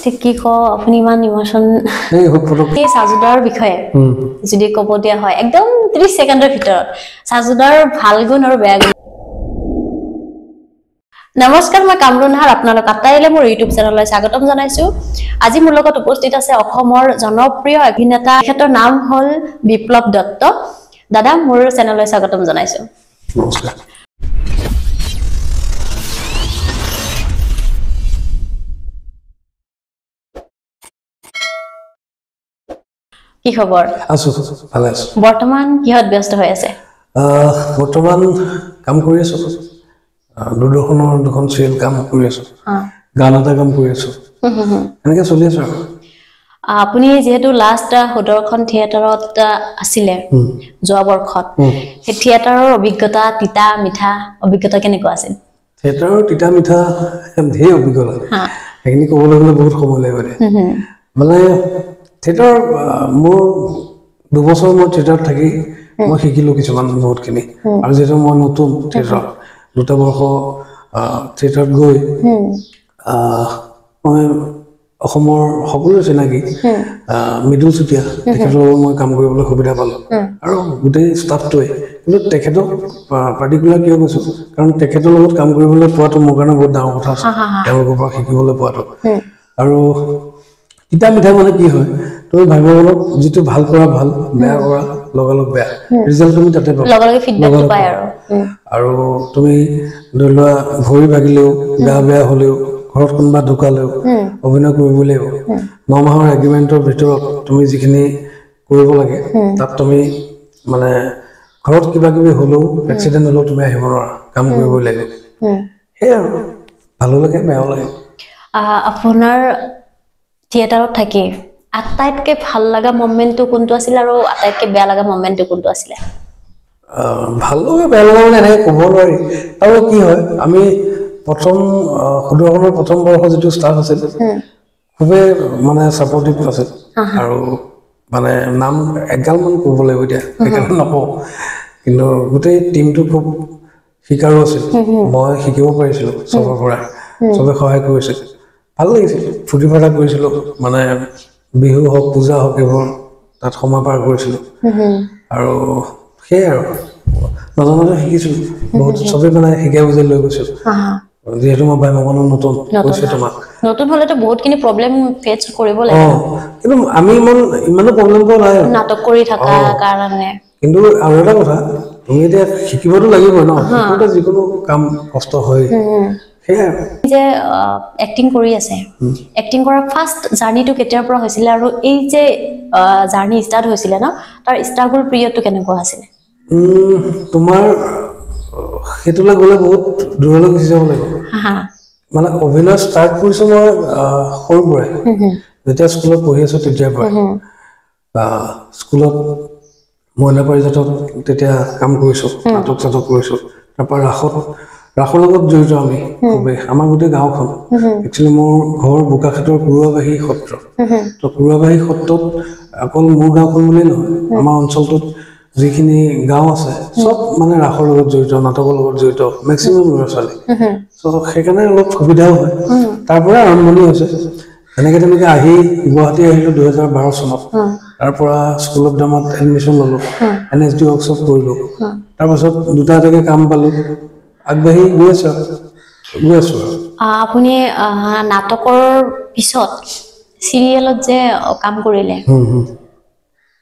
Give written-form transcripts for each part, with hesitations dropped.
ঠিক কি কো আপুনি মান ইমোশন এই সাজুদাৰ বিষয়ে যদি কব দিয়া হয় একদম 30 সেকেন্ডৰ ভিতৰত সাজুদাৰ ভাল গুণ আৰু বেয়া গুণ নমস্কাৰ মই কামৰুন হাৰ আপোনালোক আটাইলে মোৰ ইউটিউব চেনেললৈ স্বাগতম জনাইছো আজি মোৰ লগত উপস্থিত আছে অসমৰ জনপ্ৰিয় অভিনেতা তেখেতৰ নাম হল বিপ্লৱ দত্ত দাদা মোৰ চেনেললৈ স্বাগতম জনাইছো নমস্কাৰ কি খবৰ আছো ভালে আছো বৰ্তমান কিহত ব্যস্ত হৈ আছে বৰ্তমান কাম কৰি আছো দূৰদৰ্শনৰ দুখন চিৰিয়েল কাম কৰি আছো গান এটা কাম কৰি আছো এনেকৈ চলি আছো আপুনি যেহেতু লাষ্ট হুদৰখন থিয়েটাৰত আছিলে যোৱা বৰ্ষত সেই থিয়েটাৰৰ অভিজ্ঞতা তিতা মিঠা অভিজ্ঞতা কেনেকুৱা আছিল থিয়েটাৰৰ তিতা মিঠা ধেৰ অভিজ্ঞতা সেইখিনি ক'বলৈ গ'লে বহুত সময় লাগিব মানে থিয়েটাৰ মোৰ দুবছৰ মই থিয়েটাৰত থাকি মই শিকিলো কিছুমান বহুতখিনি আৰু যেতিয়াও মই নতুন থিয়েটাৰ দুটা বৰ্ষ থিয়েটাৰত গৈ মই অসমৰ সকলো চিনাকি মৃদুল চুতীয়া তেখেতৰ মই কাম কৰিবলৈ সুবিধা পালোঁ আৰু গোটেই ষ্টাফটোৱে কিন্তু তেখেতক পাৰ্টিকুলাৰ কিয় কৈছোঁ কাৰণ তেখেতৰ লগত কাম কৰিবলৈ পোৱাটো মোৰ কাৰণে বহুত ডাঙৰ কথা আছে তেওঁলোকৰ পৰা শিকিবলৈ পোৱাটো আৰু তিতা মিঠা মানে কি হয় তুমি ভাবিবলৈ যিটো ভাল কৰা ভাল বেয়া কৰা লগালগ বেয়া ৰিজাল্ট তুমি তাতে পাবা লগালগ ফিডবেকটো পায় আৰু তুমি ধৰি লোৱা ভৰি ভাগিলেও বেয়া হ'লেও ঘৰত কোনোবা ঢুকালেও অভিনয় কৰিব লাগিব 9 মাহৰ এগ্ৰিমেণ্টৰ ভিতৰত তুমি যিখিনি কৰিব লাগে তাত তুমি মানে ঘৰত কিবা কিবি হ'লেও এক্সিডেণ্ট হ'লেও তুমি আহিব নোৱাৰা কাম কৰিব লাগিব সেই আৰু ভালো লাগে বেয়াও লাগে আপোনাৰ থিয়েটাৰত থাকি আটাইতকৈ ভাল লগা মোমেণ্টটো কোনটো আছিল আৰু আটাইতকৈ বেয়া লগা মোমেণ্টটো কোনটো আছিলে ভাল লগা বেয়া লগা মানে এনেকৈ ক'ব নোৱাৰি আৰু কি হয় আমি প্ৰথম সুদৰ্শনৰ প্ৰথম বৰ্ষ যিটো ষ্টাফ আছিল খুবেই মানে ছাপৰ্টিভ আছিল আৰু মানে নাম এগালমান ক'ব লাগিব এতিয়া সেইকাৰণে নকওঁ কিন্তু গোটেই টীমটো খুব শিকাৰু আছিল মই শিকিব পাৰিছিলোঁ চবৰ পৰা চবে সহায় কৰিছিল ভাল লাগিছিল ফূৰ্তি ফাৰ্তা কৰিছিলোঁ মানে বিহু হওক পূজা হওক এইবোৰ তাত সময় পাৰ কৰিছিলোঁ আৰু সেয়াই আৰু মাজে মাজে শিকিছিলোঁ বহুত চবেই মানে শিকাই বুজাই লৈ গৈছিল যিহেতু মই বায়ুমণ্ডলত নতুন কৈছোঁ তোমাক নতুন হ'লেতো বহুতখিনি প্ৰব্লেম ফেচ কৰিব লাগে কিন্তু আমি ইমানো প্ৰব্লেম পোৱা নাই নাটক কৰি থকা কাৰণে কিন্তু আৰু এটা কথা তুমি এতিয়া শিকিবতো লাগিবই ন শিকোঁতে যিকোনো কাম কষ্ট হয় সেয়াই যে এক্টিং কৰি আছে এক্টিং কৰা ফাৰ্ষ্ট জাৰ্নিটো কেতিয়াৰ পৰা হৈছিলে আৰু এই যে জাৰ্নি ষ্টাৰ্ট হৈছিলে ন তাৰ ষ্ট্ৰাগল পিৰিয়ডটো কেনেকুৱা আছিলে তোমাৰ সেইটোলৈ গ'লে বহুত দূৰলৈ গুচি যাব লাগিব মানে অভিনয় ষ্টাৰ্ট কৰিছোঁ মই সৰুৰ পৰাই যেতিয়া স্কুলত পঢ়ি আছোঁ তেতিয়াৰ পৰাই স্কুলত মইনা পাৰিজাতত তেতিয়া কাম কৰিছোঁ নাটক চাটক কৰিছোঁ তাৰপৰা ৰাসৰ লগত জড়িত আমি খুবেই আমাৰ গোটেই গাঁওখন একচুৱেলি মোৰ ঘৰ বোকাখাটৰ কুৰুৱাবাহী সত্ৰ তো কুৰুৱাবাহী সত্ৰত অকল মোৰ গাঁওখন বুলিয়েই নহয় আমাৰ অঞ্চলটোত যিখিনি গাঁও আছে চব মানে ৰাসৰ লগত জড়িত নাটকৰ লগত জড়িত মেক্সিমাম ল'ৰা ছোৱালী চ' সেইকাৰণে অলপ সুবিধাও হয় তাৰ পৰা আৰম্ভণি হৈছে তেনেকৈ আহি গুৱাহাটী আহিলোঁ 2012 চনত তাৰ পৰা স্কুল অফ ড্ৰামাত এডমিশ্যন ল'লোঁ NSD ৱৰ্কশ্বপ কৰিলোঁ তাৰপাছত দুটা এটাকৈ কাম পালোঁ আগবাঢ়ি গৈ আছোঁ আপুনি নাটকৰ পিছত চিৰিয়েলত যে কাম কৰিলে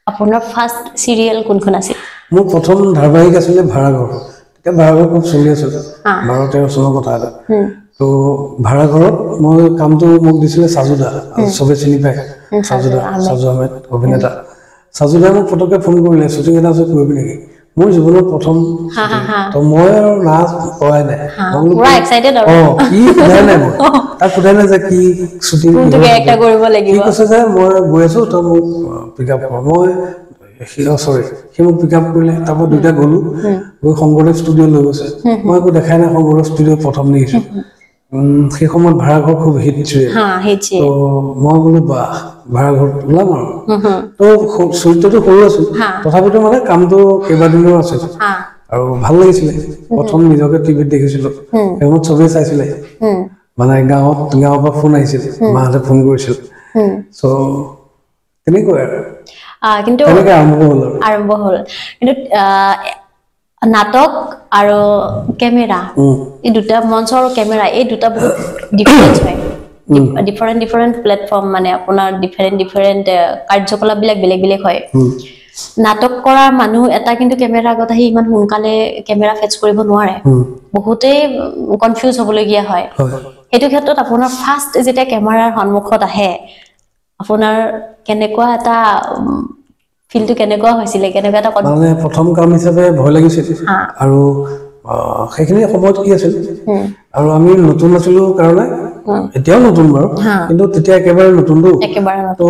আপোনাৰ ফাৰ্ষ্ট চিৰিয়েল কোনখন আছিল মোৰ প্ৰথম ধাৰাবাহিক আছিলে ভাড়াঘৰ তেতিয়া ভাড়াঘৰ খুব চলি আছিল 12-13 চনৰ কথা এটা তো ভাড়াঘৰত মই কামটো মোক দিছিলে সাজুদা চবে চিনি পায় সাজু আহমেদ অভিনেতা সাজুদাই মোক ফটককৈ ফোন কৰিলে শ্বুটিং এটা আছে কৰিবি নেকি মোৰ জীৱনৰ প্ৰথম তো মই আৰু নাচ কৰাই নাই পুৰা এক্সাইটেড আৰু কি সোধাই নাই মই তাক সোধাই নাই যে কি শ্বুটিং কৰিব লাগিব কি কৈছে যে মই গৈ আছোঁ তই মোক পিক আপ কৰ মই সি মোক পিক আপ কৰিলে তাৰপৰা দুইটা গ'লোঁ গৈ শংকৰদেৱ ষ্টুডিঅ' লৈ গৈছে মই একো দেখাই নাই শংকৰদেৱ ষ্টুডিঅ' প্ৰথম দেখিছোঁ সেই সময়ত ভাড়াঘৰ খুব হিট তো মই বোলো বাহ ভাড়াঘৰত ওলাম আৰু তো চৰিত্ৰটো সৰু আছোঁ তথাপিতো মানে কামটো কেইবাদিনৰ আছিল আৰু ভাল লাগিছিলে প্ৰথম নিজকে টিভিত দেখিছিলোঁ সেইসময়ত চবেই চাইছিলে মানে গাঁৱৰ পৰা ফোন আহিছিল মাহঁতে ফোন কৰিছিল সো তেনেকৈ কিন্তু তেনেকৈ আৰম্ভ হ'ল কিন্তু নাটক আৰু কেমেৰা এই দুটা মঞ্চৰ কেমেৰা এই দুটা বহুত ডিফাৰেন্স হয় ডিফাৰেন্ট প্লেটফৰ্ম মানে আপোনাৰ ডিফাৰেন্ট কাৰ্যকলাপ বিলাক বেলেগ বেলেগ হয় নাটক কৰা মানুহ এটা কিন্তু কেমেৰা আগত আহি ইমান সোনকালে কেমেৰা ফেচ কৰিব নোৱাৰে বহুতেই কনফিউজ হ'বলগীয়া হয় সেইটো ক্ষেত্ৰত আপোনাৰ ফাৰ্ষ্ট যেতিয়া কেমেৰাৰ সন্মুখত আহে আপোনাৰ কেনেকুৱা এটা ফিলটো কেনেকুৱা হৈছিলে কেনেকুৱা এটা মানে প্ৰথম কাম হিচাপে ভয় লাগিছিল আৰু সেইখিনি সময়ত কি আছিল আৰু আমি নতুন আছিলো কাৰণে এতিয়াও নতুন বাৰু কিন্তু তেতিয়া একেবাৰে নতুনটো তো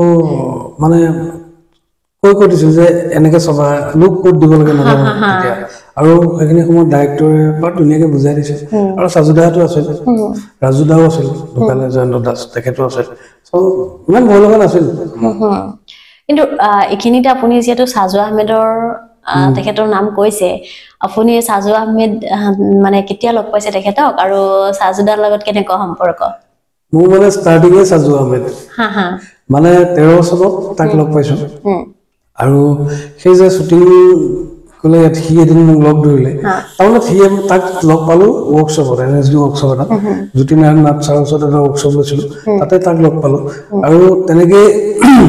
মানে কৈ দিছিল যে এনেকে সভা লোক কোড দিব লাগে নাজানো তেতিয়া আৰু সেইখিনি সময়ত ডাইৰেক্টৰে বৰ ধুনীয়াকে বুজাই দিছে আৰু সাজুদাটো আছিল ৰাজুদাও আছিল দোকানে জয়ন্ত দাস তেখেতো আছিল সো ইমান ভয় লগা নাছিল কিন্তু এখিনিতে আপুনি যেটো সাজু আহমেদৰ তেখেতৰ নাম কৈছে আপুনি সাজু আহমেদ মানে কেতিয়া লগ পাইছে তেখেতক আৰু সাজুদাৰ লগত কেনেকুৱা সম্পৰ্ক মোৰ মানে ষ্টাৰ্টিংয়ে সাজু আহমেদ মানে 13 বছৰত তাক লগ পাইছো আৰু সেই যে শুটিং কলে সি এদিন মোক লগ ধৰিলে তাৰমানে সি তাক লগ পালো ৱৰ্কশ্বপত এনএছডি ৱৰ্কশ্বপ এটা জ্যোতিনাৰায়ণ নাথ ছাৰৰ ওচৰত এটা ৱৰ্কশ্বপ লৈছিলো তাতে তাক লগ পালো আৰু তেনেকে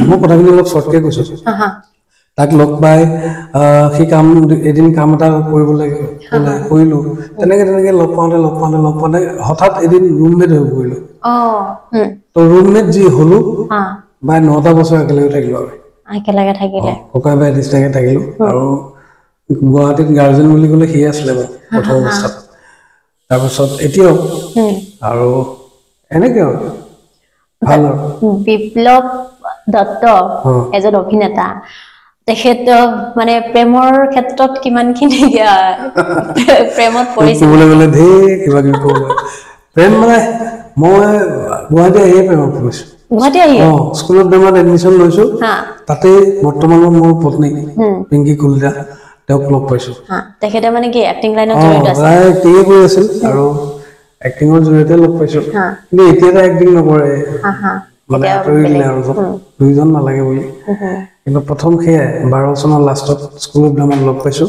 মই কথাখিনি অলপ শ্বৰ্টকে কৈছো তাক লগ পাই সি এদিন কাম এটা কৰিব লাগে কৰিলো তেনেকে লগ পাওঁতে হঠাৎ এদিন ৰুমমেট হৈ পৰিলো তো ৰুমমেট যি হলো বা 9টা বছৰ একেলগে থাকিলো থাকিলে ককাই ভাই নিচিনাকে থাকিলো আৰু গুৱাহাটীত গাৰ্জেন বুলি ক'লে সি আছিলে প্ৰথম অৱস্থাত তাৰপিছত এতিয়াও আৰু এনেকে ভাল বিপ্লৱ দত্ত এজন অভিনেতা তেখেত মানে প্ৰেমৰ ক্ষেত্ৰত কিমানখিনি প্ৰেমত পৰিছিল ক'বলৈ ধেৰ কিবা কিবি ক'ব প্ৰেম মানে মই গুৱাহাটী আহিয়ে প্ৰেমত পৰিছো গুৱাহাটী আহি স্কুলত ড্ৰামাত এডমিশ্যন লৈছো তাতে বৰ্তমানৰ মোৰ পত্নী পিংকি কলিতা তেওঁক লগ পাইছো তেখেতে মানে কি এক্টিং লাইনত জড়িত আছে এক্টিং কৰি আছিল আৰু এক্টিঙৰ জৰিয়তে লগ পাইছো কিন্তু এতিয়া এক্টিং নকৰে মানে আঁতৰি দিলে আৰু দুইজন নালাগে বুলি কিন্তু প্ৰথম সেয়াই 12 চনৰ লাষ্টত স্কুলত ড্ৰামাত লগ পাইছো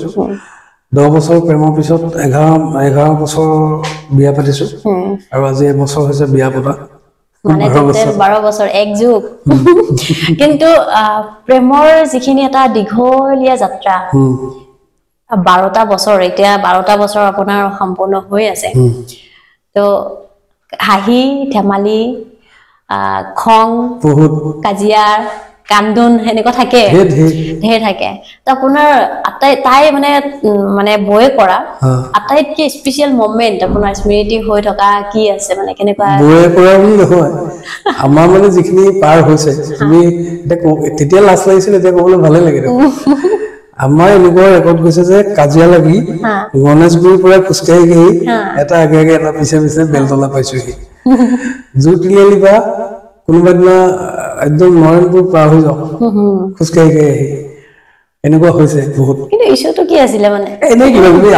10 বছৰ প্ৰেমৰ পিছত 11 বছৰ বিয়া পাতিছো আৰু আজি এবছৰ হৈছে বিয়া পতা মানে 12 বছৰ এক যুগ কিন্তু প্ৰেমৰ যিখিনি এটা দীঘলীয়া যাত্ৰা 12টা বছৰ এতিয়া 12টা বছৰ আপোনাৰ সম্পূৰ্ণ হৈ আছে তো হাঁহি ধেমালি খং বহুত কাজিয়া কান্দন হেনেকুৱা থাকে ধেৰ থাকে তো আপোনাৰ তাই মানে বয়ে কৰা আটাইতকৈ স্পেশাল মোমেন্ট আপোনাৰ স্মৃতি হৈ থকা কি আছে মানে কেনেকুৱা বয়ে কৰা বুলি নহয় আমাৰ মানে যিখিনি পাৰ হৈছে তুমি তেতিয়া লাজ লাগিছিল এতিয়া ক'বলৈ ভালে লাগে আমাৰ এনেকুৱা ৰেকৰ্ড গৈছে যে কাজিয়া লাগি গণেশগুৰিৰ পৰা খোজকাঢ়ি গৈ এটা আগে এটা পিছে বেলতলা পাইছোহি জুতিলিয়ালি বা কোনোবা দিনা একদম নয়নপুৰ পাৰ হৈ যাওঁ খোজকাঢ়ি আহি এনেকুৱা হৈছে বহুত কিন্তু ইছুটো কি আছিলে মানে এনেই কিবা কিবি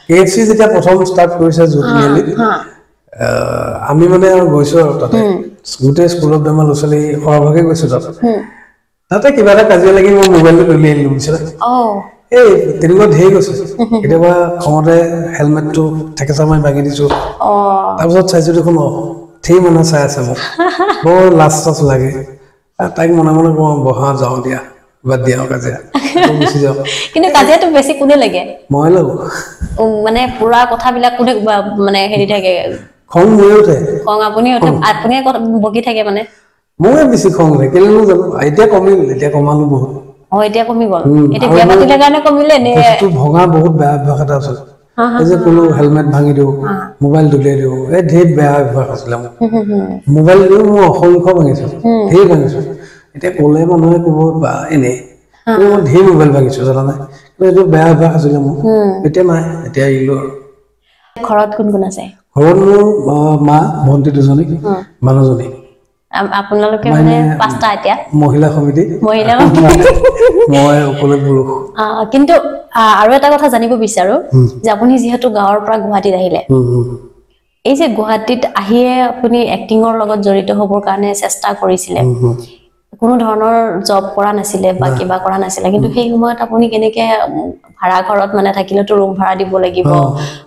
KFC যেতিয়া প্ৰথম ষ্টাৰ্ট কৰিছে জুতিলিয়ালি আমি মানে গৈছো আৰু তাতে গোটেই স্কুলত আমাৰ ল'ৰা ছোৱালী সৰহভাগে গৈছো তাতে কিবা এটা কাজিয়া লাগি মই মোবাইলটো তুলি আনিলো বুজিছা এই তেনেকুৱা ধেৰ গৈছে কেতিয়াবা খঙতে হেলমেটটো ঠেকেচা মাৰি ভাঙি দিছো তাৰপিছত চাইছো দেখোন ধেৰ মানুহ চাই আছে মোক বৰ লাজ চাজ লাগে তাইক মনে মনে কওঁ বহা যাওঁ দিয়া বাদ দিয়া কাজিয়া গুচি যাওঁ কিন্তু কাজিয়াটো বেছি কোনে লাগে মই লাগো মানে পুৰা কথাবিলাক কোনে মানে হেৰি থাকে খং মই উঠে খং আপুনি বকি থাকে মানে মই বেছি খং উঠে কেলে জানো এতিয়া কমিল এতিয়া কমালো বহুত এতিয়া কমি গ'ল এতিয়া বিয়া পাতিলে কাৰণে কমিলে নে বস্তু ভঙা বহুত বেয়া অভ্যাস এটা আছে এই যে কোনো হেলমেট ভাঙি দিওঁ মোবাইল দলিয়াই দিওঁ এই ধেৰ বেয়া অভ্যাস আছিলে মোবাইল দিও মই অসংখ্য ভাঙিছো ধেৰ ভাঙিছো এতিয়া ক'লে মানুহে ক'ব বা এনেই মই ধেৰ মোবাইল ভাঙিছো জানানে এইটো বেয়া অভ্যাস আছিলে মোৰ এতিয়া নাই এতিয়া এৰিলো ঘৰত কোন কোন আছে ঘৰত মোৰ মা ভণ্টি দুজনী মানুহজনী আপোনালোকে মানে পাঁচটা এতিয়া মহিলা সমিতি মই অকলে পুৰুষ কিন্তু আৰু এটা কথা জানিব বিচাৰো যে আপুনি যেহেতু গাঁৱৰ পৰা গুৱাহাটীত আহিলে এই যে গুৱাহাটীত আহিয়ে আপুনি এক্টিঙৰ লগত জড়িত হ'বৰ কাৰণে চেষ্টা কৰিছিলে কোনো ধৰণৰ জব কৰা নাছিলে বা কিবা কৰা নাছিলে কিন্তু সেই সময়ত আপুনি কেনেকে ভাড়া ঘৰত মানে থাকিলেতো ৰুম ভাড়া দিব লাগিব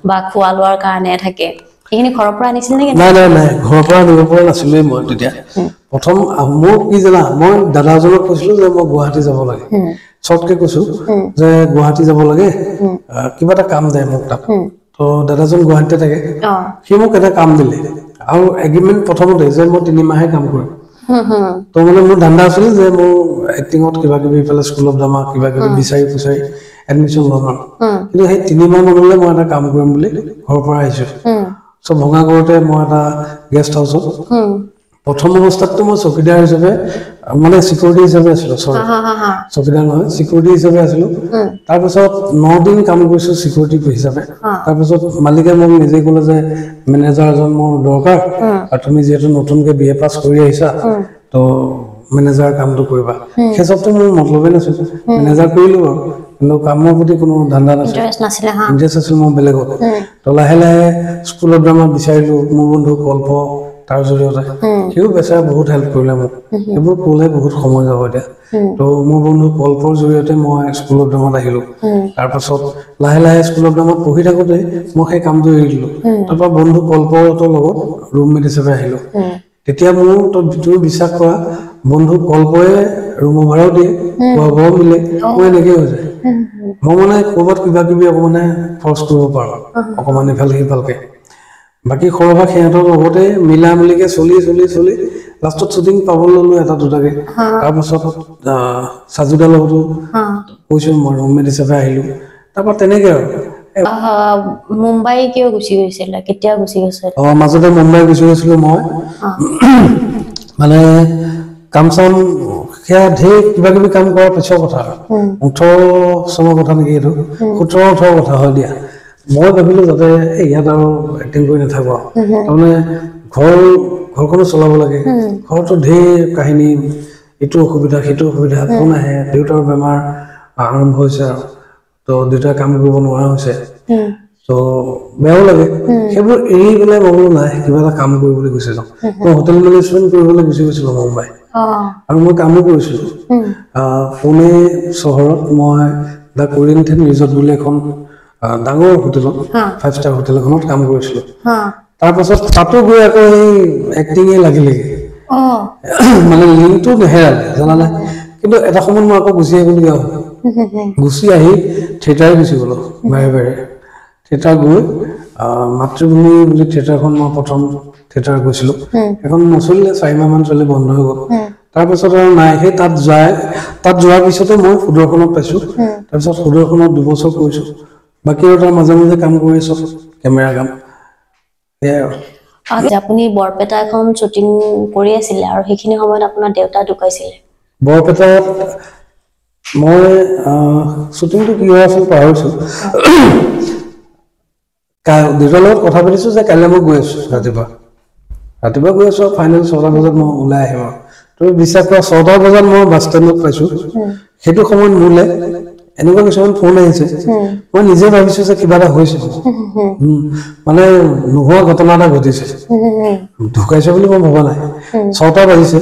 বা খোৱা লোৱাৰ কাৰণে থাকে এইখিনি ঘৰৰ পৰা আনিছিল নেকি নাই নাই নাই ঘৰৰ পৰা দিব পৰা নাছিলো মই তেতিয়া প্ৰথম মোৰ কি জানা মই দাদাজনক কৈছিলো যে মই গুৱাহাটী যাব লাগে চটকে কৈছো যে গুৱাহাটী যাব লাগে কিবা এটা কাম দে মোক তাত তো দাদাজন গুৱাহাটীতে থাকে সি মোক এটা কাম দিলে আৰু এগ্ৰিমেণ্ট প্ৰথমতে যে মই 3 মাহে কাম কৰিম তো মানে মোৰ ধান্দা আছিল যে মোৰ এক্টিঙত কিবা কিবি ইফালে স্কুল অফ ড্ৰামা কিবা কিবি বিচাৰি পুচাৰি এডমিশ্যন ল'ম কিন্তু সেই 3 মাহ মানলৈ মই এটা কাম কৰিম বুলি ঘৰৰ পৰা আহিছো সো ভঙাগড়তে মই এটা গেষ্ট হাউছত প্ৰথম অৱস্থাততো মই চকীদাৰ হিচাপে মানে সিকিউৰিটি হিচাপে আছিলো সৰি চকীদাৰ নহয় সিকিউৰিটি হিচাপে আছিলো তাৰপিছত 9 দিন কাম কৰিছো সিকিউৰিটি হিচাপে তাৰপিছত মালিকে মোক নিজে ক'লে যে মেনেজাৰ এজন মোৰ দৰকাৰ আৰু তুমি যেহেতু নতুনকে বিএ পাছ কৰি আহিছা তো মেনেজাৰ কামটো কৰিবা সেইসবটো মোৰ মতলবে নাছিল মেনেজাৰ কৰিলো কিন্তু কামৰ প্ৰতি কোনো ধান্দা নাছিল ইন্টাৰেষ্ট আছিল মোৰ বেলেগত তো লাহে লাহে স্কুল অফ ড্ৰামা বিচাৰিলো মোৰ বন্ধু কল্প তাৰ জৰিয়তে সিও বেচাৰা বহুত হেল্প কৰিলে মোক এইবোৰ ক'লে বহুত সময় যাব এতিয়া তো মোৰ বন্ধু কল্পৰ জৰিয়তে মই স্কুল অফ ড্ৰামাত আহিলো তাৰপাছত লাহে লাহে স্কুল অফ ড্ৰামাত পঢ়ি থাকোঁতে মই সেই কামটো এৰি দিলো তাৰপৰা বন্ধু কল্পৰ লগত ৰুমমেট হিচাপে আহিলো তেতিয়া মোৰ তো তুমি বিশ্বাস কৰা বন্ধু কল্পয়ে ৰুম ভাড়াও দিয়ে খোৱা বোৱাও মিলে মই এনেকৈ হৈ যায় মই মানে ক'ৰবাত কিবা কিবি অকণমানে খৰচ কৰিব পাৰোঁ অকণমান ইফালে সিফালকে বাকি খৰবা খেহঁতৰ লগতে মিলা মিলিকে চলি লাষ্টত শ্বুটিং পাবলৈ ল'লো এটা দুটাকে তাৰপাছত সাজুদাৰ লগতো কৈছো মই ৰুমমেট হিচাপে আহিলো তাৰপৰা তেনেকে মুম্বাই কিয় গুচি গৈছিল কেতিয়া গুচি গৈছিল মাজতে মুম্বাই গুচি গৈছিলো মই মানে কাম চাম সেয়া ঢেৰ কিবা কিবি কাম কৰাৰ পিছৰ কথা 18 চনৰ কথা নেকি এইটো 17-18 কথা হয় দিয়া মই ভাবিলো যাতে ইয়াত আৰু এক্টিং কৰি নাথাকো তাৰমানে ঘৰখনো চলাব লাগে ঘৰতো ঢেৰ কাহিনী এইটো অসুবিধা সেইটো অসুবিধা ফোন আহে দেউতাৰ বেমাৰ আৰম্ভ হৈছে আৰু তো দেউতাই কাম কৰিব নোৱাৰা হৈছে তো বেয়াও লাগে সেইবোৰ এৰি পেলাই মই বোলো নাই কিবা এটা কাম কৰিবলৈ গুচি যাওঁ মই হোটেল মেনেজমেণ্ট কৰিবলৈ গুচি গৈছিলো মুম্বাই আৰু মই কামো কৰিছিলো পুনে চহৰত মই দা কোৰিয়ান ৰিজৰ্ট বুলি এখন ডাঙৰ হোটেলত 5 ষ্টাৰ হোটেল এখনত কাম কৰিছিলো তাৰপাছত তাতো গৈ আকৌ এই এক্টিঙে লাগিলে মানে লিংকটো নেহেৰালে জানানে কিন্তু এটা সময়ত মই আকৌ গুচি আহিবলগীয়া হ'ল গুচি আহি থিয়েটাৰে গুচি গ'লো বাৰে বাৰে থিয়েটাৰ গৈ মাতৃভূমি বুলি থিয়েটাৰখন মই প্ৰথম থিয়েটাৰ গৈছিলো এখন নচলিলে 4 মাহমান চলি বন্ধ হৈ গ'ল তাৰপিছত আৰু নাই সেই তাত যোৱাৰ পিছতে মই সুদৰ্শনত পাইছো তাৰপিছত সুদৰ্শনত 2 বছৰ কৰিছো বাকি আৰু তাৰ মাজে মাজে কাম কৰি আছো কেমেৰা কাম আপুনি বৰপেটা এখন শ্বুটিং কৰি আছিল আৰু সেইখিনি সময়ত আপোনাৰ দেউতা ঢুকাইছিল বৰপেটাত মই শ্বুটিংটো কি হৈ আছিল পাহৰিছো দেউতাৰ লগত কথা পাতিছো যে কাইলৈ মই গৈ আছো ৰাতিপুৱা গৈ আছো ফাইনেল 6টা বজাত মই ওলাই আহিম তুমি বিশ্বাস কৰা 6টা বজাত মই বাছ ষ্টেণ্ডত পাইছো সেইটো সময়ত মোলৈ এনেকুৱা কিছুমান ফোন আহিছে মই নিজে ভাবিছো যে কিবা এটা হৈছে মানে নোহোৱা ঘটনা এটা ঘটিছে ঢুকাইছে বুলি মই ভবা নাই 6টা বাজিছে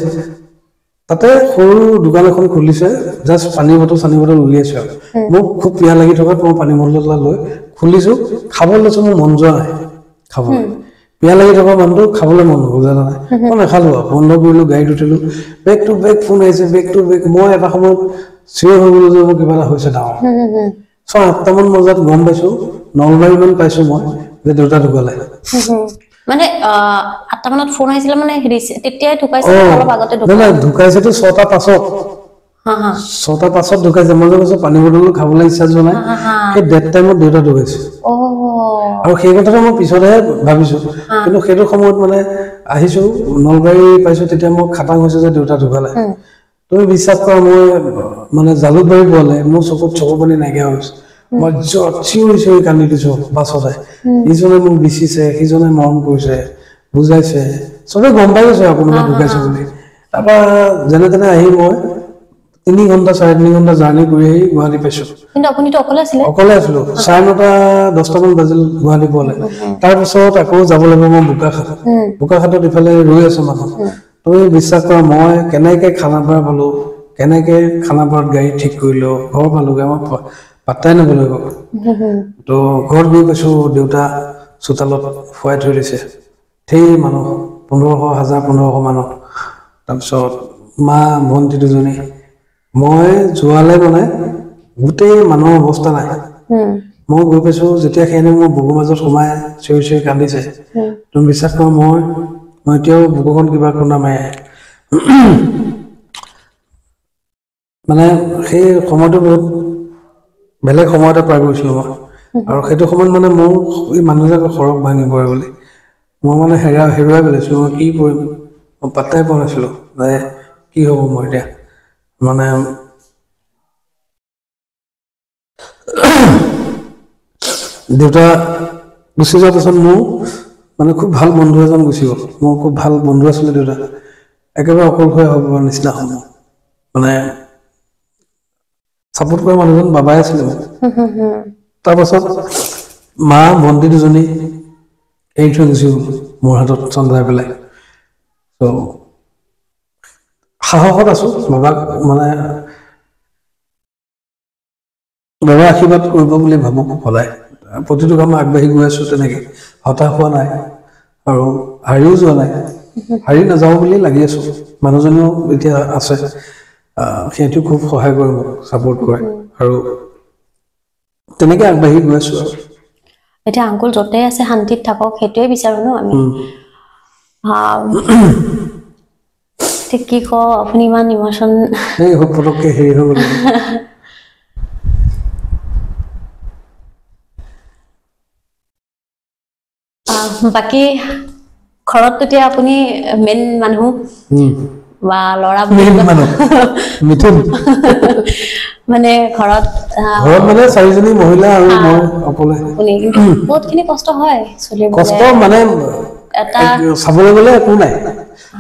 তাতে সৰু দোকান এখন খুলিছে জাষ্ট পানী বটল উলিয়াইছে মোক খুব পিয়াহ লাগি থকাত মই পানী বটল এটা লৈ খুলিছো খাবলৈ লৈছো মোৰ মন যোৱা নাই খাবলৈ পিয়াহ লাগি থকা মানুহটো খাবলৈ মন নগ'ল জানা নাই মই নাখালো বন্ধ কৰিলো গাড়ীত উঠিলো বেক টু বেক ফোন আহিছে বেক টু বেক মই এটা সময়ত চিঞৰ হৈ গ'লো যে মোৰ কিবা এটা হৈছে ডাঙৰ 8টামান বজাত গম পাইছো নলবাৰীমান পাইছো মই যে দেউতা ঢুকালে মানে 8টা মানত ফোন আহিছিল মানে তেতিয়াই ঢুকাইছে অলপ আগতে ঢুকাইছেতো 6টা পাছত 6টা পাছত ঢুকাইছে মই কৈছো পানী বটল খাবলৈ ইচ্ছা যোৱা নাই সেই ডেট টাইমত দেউতা ঢুকাইছে আৰু সেই কথাটো মই পিছতহে ভাবিছো কিন্তু সেইটো সময়ত মানে আহিছো নলবাৰী পাইছো তেতিয়া মই খাটাং হৈছে যে দেউতা ঢুকালে তুমি বিশ্বাস কৰা মই মানে জালুকবাৰী গ'লে মোৰ চকু পানী নাইকিয়া হৈছে মই চিঞৰি কান্দি দিছো বাছতে ইজনে মোক বিচিছে সিজনে মৰম কৰিছে বুজাইছে চবে গম পাই গৈছে অকণমান ঢুকাইছে বুলি তাৰপৰা যেনে তেনে আহি মই 3 ঘণ্টা 3.5 ঘণ্টা জাৰ্ণি কৰি আহি গুৱাহাটী পাইছোঁ। কিন্তু আপুনিতো অকলে আছিলে? অকলে আছিলোঁ। 9:30 10টামান বাজিল গুৱাহাটী পোৱালে। তাৰপিছত আকৌ যাব লাগিব মই বোকাখাট। বোকাখাটত ইফালে ৰৈ আছে মানুহ। তুমি বিশ্বাস কৰা মই কেনেকৈ খানাপাৰা পালোঁ, কেনেকৈ খানাপাৰাত গাড়ী ঠিক কৰিলোঁ, ঘৰ পালোঁগৈ, মই পাত্তাই নাপালোঁ। তো ঘৰত গৈ পাইছোঁ, দেউতা চোতালত শুৱাই থৈ দিছে। ধেৰ মানুহ, 1500 মানুহ। তাৰপিছত মা ভণ্টি দুজনী। মই যোৱালে মানে গোটেই মানুহৰ অৱস্থা নাই। মই গৈ পাইছোঁ, যেতিয়া সেইখিনি মোৰ বুকুৰ মাজত সোমাই চিঞৰি চিঞৰি কান্দিছে, তুমি বিশ্বাস কৰা মই এতিয়াও বুকুখন কিবা খুন্দা মাৰি আহে। মানে সেই সময়টো বহুত বেলেগ সময়তে পাৰ কৰিছিলোঁ মই। আৰু সেইটো সময়ত মানে মোৰ এই মানুহবিলাকৰ সৰগ ভাঙি পৰে বুলি মই মানে হেৰুৱাই পেলাইছিলোঁ। মই কি কৰিম মই পাত্তাই পোৱা নাছিলোঁ যে কি হ'ব মই এতিয়া। মানে দেউতা গুচি যোৱাৰ পিছত মোৰ মানে খুব ভাল বন্ধু এজন গুচি গ'ল। মোৰ খুব ভাল বন্ধু আছিলে দেউতা, একেবাৰে অকলশৰীয়া হ'ব পৰা নিচিনা হ'ল মোৰ। মানে ছাপোৰ্ট কৰা মানুহজন বাবাই আছিলে মোক। তাৰপাছত মা ভণ্টি দুজনী এৰি থৈ গুচি গ'ল মোৰ হাতত চন্দ্ৰাই পেলাই। ত' সাহসত আছোঁ বাবাক মানে বাবাই আশীৰ্বাদ কৰিব বুলি ভাবোঁ সদায়। প্ৰতিটো কাম আগবাঢ়ি গৈ আছোঁ তেনেকৈ, হতাশ হোৱা নাই আৰু হাৰিও যোৱা নাই। হাৰি নাযাওঁ বুলি লাগি আছোঁ। মানুহজনীও এতিয়া আছে, সিহঁতেও খুব সহায় কৰে মোক, ছাপোৰ্ট কৰে আৰু তেনেকৈ আগবাঢ়ি গৈ আছোঁ। আৰু এতিয়া আংকুল য'তে আছে শান্তিত থাকক, সেইটোৱে বিচাৰোঁ ন আমি। ঠিক কি কওঁ, আপুনি ইমান ইমোশ্যন এই পটককৈ হেৰি হৈ গ'ল। বাকী ঘৰত তেতিয়া আপুনি মেইন মানুহ বা ল'ৰা মিথুন মানে ঘৰত মানে 4জনী মহিলা আৰু মই অকলে। বহুতখিনি কষ্ট হয় চলিবলৈ। কষ্ট মানে এটা চাবলৈ গ'লে একো নাই।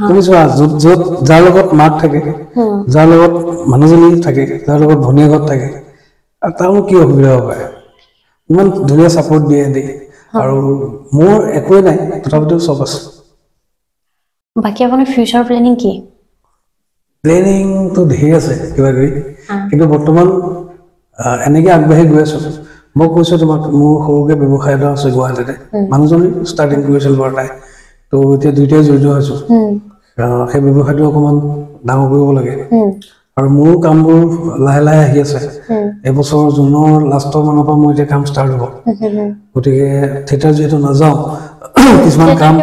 তুমি চোৱা, য'ত যাৰ লগত মাক থাকে, যাৰ লগত মানুহজনী থাকে, যাৰ লগত ভনীয়েকত থাকে, তাৰনো কি অসুবিধা হ'ব পাৰে। ইমান ধুনীয়া ছাপোৰ্ট দিয়ে দেই। আৰু মোৰ একোৱে নাই, তথাপিতো চব আছে। বাকী আপোনাৰ ফিউচাৰ প্লেনিং কি? প্লেনিংটো ধেৰ আছে কিবা কিবি, কিন্তু বৰ্তমান এনেকৈ আগবাঢ়ি গৈ আছোঁ। মই কৈছোঁ তোমাক, মোৰ সৰুকৈ ব্যৱসায় এটা আছে গুৱাহাটীতে। মানুহজনী ষ্টাৰ্টিং কৰিছিল বাৰু তাই, তো এতিয়া দুয়োটাই জড়িত হৈছোঁ। সেই ব্যৱসায়টো অকণমান ডাঙৰ কৰিব লাগে। আৰু মোৰো কামবোৰ লাহে লাহে আহি আছে। এবছৰ জুনৰ লাষ্টৰ মানৰ পৰা মোৰ এতিয়া কাম ষ্টাৰ্ট হ'ব। গতিকে থিয়েটাৰ যিহেতু নাযাওঁ, কিছুমান কাম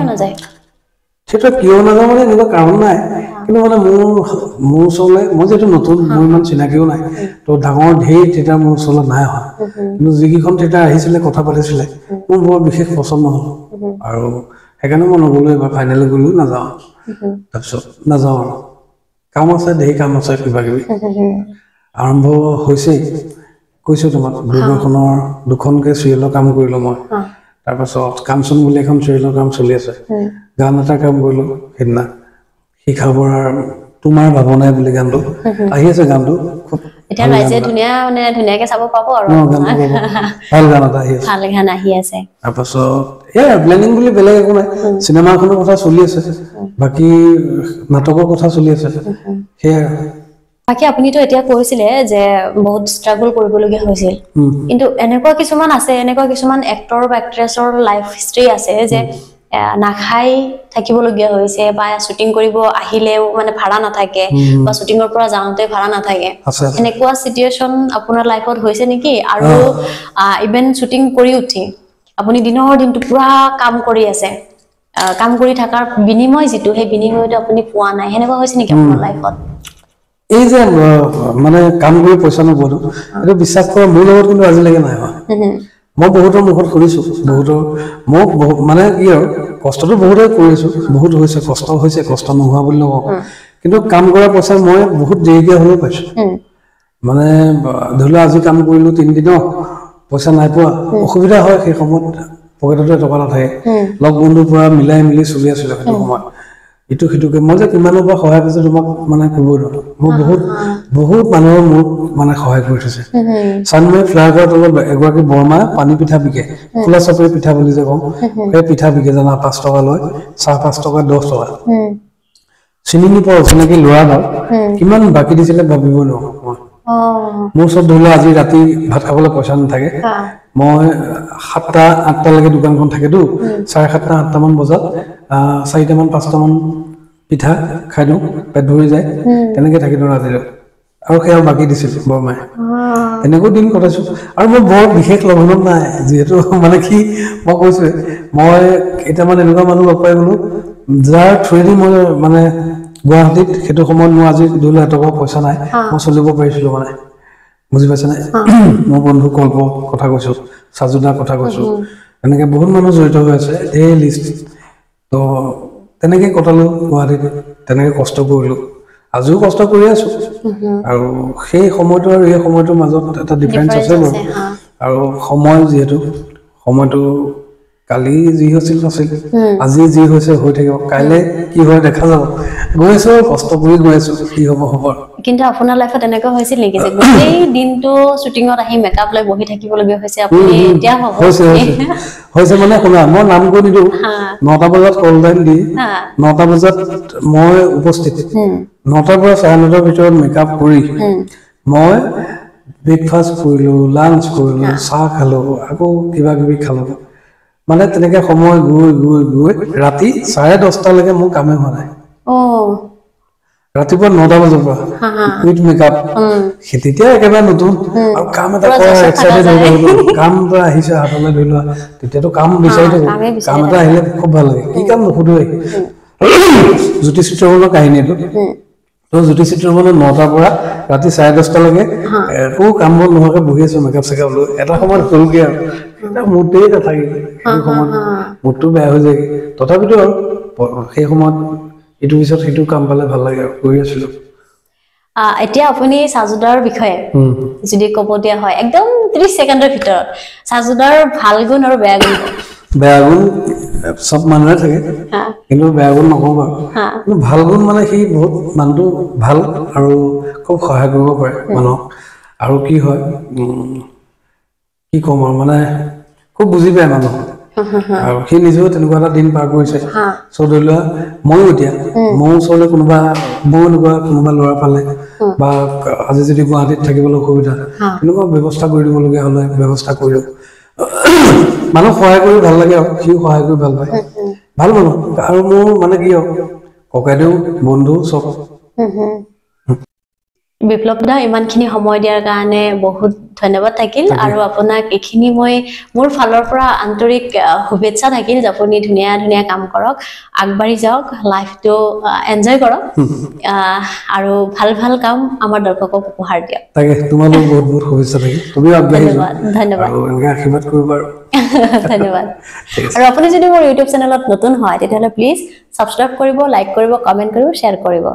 থিয়েটাৰ কিয় নাযাওঁ মানে এনেকুৱা কাৰণ নাই, কিন্তু মানে মোৰ ওচৰলৈ মই যিহেতু নতুন, মোৰ ইমান চিনাকিও নাই, তো ডাঙৰ ধেৰ থিয়েটাৰ মোৰ ওচৰলৈ নাই অহা। কিন্তু যিকেইখন থিয়েটাৰ আহিছিলে, কথা পাতিছিলে, মোৰ বৰ বিশেষ পচন্দ নহ'ল আৰু সেইকাৰণে মই নগ'লোঁ। এবাৰ ফাইনেল গ'লোঁ, নাযাওঁ। তাৰপিছত নাযাওঁ আৰু কাম আছে, ধেৰ কাম আছে কিবা কিবি। আৰম্ভ হৈছেই, কৈছোঁ তোমাক, দূৰদৰ্শনৰ 2খনকৈ চিৰিয়েলৰ কাম কৰিলোঁ মই। তাৰপাছত কাঞ্চন বুলি এখন চিৰিয়েলৰ কাম চলি আছে। গান এটা কাম কৰিলোঁ সেইদিনা, শিখা বৰাৰ তোমাৰ ভাৱনাই বুলি গানটো আহি আছে। গানটো খুব এতিয়া ৰাইজে ধুনীয়াকৈ চাব পাব আৰু ভাল গান এটা আহি আছে। ভাল গান আহি আছে। তাৰপাছত এয়া প্লেনিং বুলি বেলেগ একো নাই। চিনেমা এখনৰ কথা চলি আছে, বাকী নাটকৰ কথা চলি আছে, সেয়াই। বাকী আপুনিতো এতিয়া কৈছিলে যে বহুত ষ্ট্ৰাগল কৰিবলগীয়া হৈছিল, কিন্তু এনেকুৱা কিছুমান আছে, এনেকুৱা কিছুমান এক্টৰ বা এক্ট্ৰেছৰ লাইফ হিষ্ট্ৰী আছে যে নাখাই থাকিবলগীয়া হৈছে, বা শ্বুটিং কৰিব আহিলেও মানে ভাড়া নাথাকে, বা শ্বুটিঙৰ পৰা যাওঁতে ভাড়া নাথাকে। এনেকুৱা চিটুৱেশ্যন আপোনাৰ লাইফত হৈছে নেকি? আৰু ইভেন শ্বুটিং কৰি উঠি আপুনি দিনৰ দিনটো পুৰা কাম কৰি আছে, কাম কৰি থকাৰ বিনিময় যিটো, সেই বিনিময়টো আপুনি পোৱা নাই, সেনেকুৱা হৈছে নেকি আপোনাৰ লাইফত? এই যে মানে কাম কৰি পইচা নোপোৱাটো, এইটো বিশ্বাস কৰা মোৰ লগত কিন্তু আজিলৈকে নাই হোৱা। মই বহুতৰ মুখত শুনিছোঁ, মোক মানে কি আৰু কষ্টটো বহুতে কৰিছোঁ, বহুত হৈছে, কষ্ট নোহোৱা বুলি নকওঁ, কিন্তু কাম কৰা পইচা মই বহুত দেৰিকৈ হ'লেও পাইছোঁ। মানে ধৰি লোৱা আজি কাম কৰিলোঁ 3 দিনৰ, পইচা নাই পোৱা, অসুবিধা হয়। সেই সময়ত পকেটতে টকা নাথাকে, লগ বন্ধুৰ পৰা মিলাই মিলি চলি আছিলোঁ সেইটো সময়ত। ইটো সিটোকে মই যে কিমানৰ পৰা সহায় কৰিছো তোমাক মানে ক'বই নোৱাৰো মই বহুত মানুহৰ মোক মানে সহায় কৰি থৈছে চানমাই ফ্লাইঅভাৰৰ তলত এগৰাকী বৰমা পানী পিঠা বিকে খোলা চাপৰি পিঠা বুলি যে কওঁ সেই পিঠা বিকে জানা 5 টকা লয় চাহ 5 টকা 10 টকা চিনি নিপোৱা চিনাকি ল'ৰা গাঁও কিমান বাকী দিছিলে ভাবিব নোৱাৰো মই মোৰ ওচৰত ধৰি লোৱা আজি ৰাতি ভাত খাবলৈ পইচা নাথাকে মই 7টা 8টা লৈকে দোকানখন থাকেতো 7:30 8টা মান বজাত 4টা মান 5টা মান পিঠা খাই দিওঁ পেট ভৰি যায় তেনেকে থাকি দিওঁ ৰাতিলৈ আৰু সেয়া বাকী দিছিল বৰমাই তেনেকৈ দিন কটাইছো আৰু মই বৰ বিশেষ লঘোণত নাই যিহেতু মানে কি মই কৈছো মই কেইটামান এনেকুৱা মানুহ লগ পাই গলো যাৰ থ্ৰুদি মই মানে গুৱাহাটীত সেইটো সময়ত মোৰ আজি 2 লাখ টকা পইচা নাই মই চলিব পাৰিছিলো মানে বুজি পাইছে নাই মোৰ বন্ধু কল্প কথা কৈছো সাজুদাৰ কথা কৈছো এনেকে বহুত মানুহ জড়িত হৈ আছে এই লিষ্ট তো তেনেকে কটালো গুৱাহাটীত তেনেকে কষ্ট কৰিলো আজিও কষ্ট কৰি আছো আৰু সেই সময়টো আৰু এই সময়টোৰ মাজত এটা ডিফাৰেন্স আছে বাৰু আৰু সময় যিহেতু সময়টো কালি যি হৈছিল আছিল আজি যি হৈছে হৈ থাকিব কাইলে কি হয় দেখা যাব গৈছো কষ্ট কৰি গৈছো কি হ'ব হ'ব কিন্তু আপোনাৰ লাইফত এনেকুৱা হৈছিল নেকি যে গোটেই দিনটো শুটিংত আহি মেকআপ লৈ বহি থাকিবলগীয়া হৈছে আপুনি এতিয়া হ'ব হৈছে মানে শুনা মই নাম কৈ দিলো 9টা বজাত কল টাইম দি 9টা বজাত মই উপস্থিত 9টাৰ পৰা 9:30ৰ ভিতৰত মেকআপ কৰি মই ব্ৰেকফাষ্ট কৰিলো লাঞ্চ কৰিলো চাহ খালো আকৌ কিবা কিবি খালো মানে তেনেকে সময় গৈ ৰাতি 10:30 লৈকে মোৰ কামে হোৱা নাই ৰাতিপুৱা 9টা বজাৰ পৰা উইথ মেকআপ তেতিয়া একেবাৰে নতুন আৰু কাম এটা কৰা এক্সাইটেড হৈ গলো কাম এটা আহিছে হাতলৈ ধৰি লোৱা তেতিয়াতো কাম বিচাৰি থাকো কাম এটা আহিলে খুব ভাল লাগে কি কাম নুসুধোৱে জ্যোতি চিত্ৰবনৰ কাহিনীটো তো জ্যোতি চিত্ৰবনৰ 9টাৰ পৰা ৰাতি 10:30 লৈকে একো কাম বন নোহোৱাকে বহি আছো মেকআপ চেকআপ লৈ এটা সময়ত হ'লগে আৰু এটা মুডেই নাথাকিলে সেই সময়ত মুডটো বেয়া হৈ যায় তথাপিতো আৰু সেই সময়ত ইটো পিছত সিটো কাম পালে ভাল লাগে আৰু কৰি আছিলো এতিয়া আপুনি সাজুদাৰ বিষয়ে যদি ক'ব দিয়া হয় একদম 30 সেকেন্ডৰ ভিতৰত সাজুদাৰ ভাল গুণ আৰু বেয়া গুণ সব মানুহে থাকে কিন্তু বেয়া গুণ নকওঁ বাৰু কিন্তু ভাল গুণ মানে সি বহুত মানুহটো ভাল আৰু খুব সহায় কৰিব পাৰে মানুহক আৰু কি হয় কি কম আৰু মানে খুব বুজি পায় মানুহ আৰু সি নিজেও তেনেকুৱা এটা দিন পাৰ কৰিছে চ' ধৰি লোৱা ময়ো এতিয়া মোৰ ওচৰলৈ কোনোবা ল'ৰা পালে বা আজি যদি গুৱাহাটীত থাকিবলৈ অসুবিধা তেনেকুৱা ব্যৱস্থা কৰি দিবলগীয়া হ'লে ব্যৱস্থা কৰি দিওঁ মানুহ সহায় কৰি ভাল লাগে আৰু সিও সহায় কৰি ভাল পায় ভাল মানুহ আৰু মোৰ মানে কি আৰু ককাইদেউ বন্ধু চব বিপ্লৱ দা ইমানখিনি সময় দিয়াৰ কাৰণে বহুত ধন্যবাদ থাকিল আৰু আপোনাক এখিনি মই মোৰ ফালৰ পৰা আন্তৰিক শুভেচ্ছা থাকিল যে আপুনি ধুনীয়া ধুনীয়া কাম কৰক আগবাঢ়ি যাওক লাইফটো এনজয় কৰক আৰু ভাল ভাল কাম আমাৰ দৰ্শকক উপহাৰ দিয়ক তাকে তোমালৈ বহুত বহুত শুভেচ্ছা থাকিল তুমি আগবাঢ়ি যোৱা ধন্যবাদ আৰু এনেকৈ আশীৰ্বাদ কৰিবা ধন্যবাদ আৰু আপুনি যদি মোৰ ইউটিউব চেনেলত নতুন হয় তেতিয়াহ'লে প্লিজ সাবস্ক্ৰাইব কৰিব লাইক কৰিব কমেন্ট কৰিব শ্বেয়াৰ কৰিব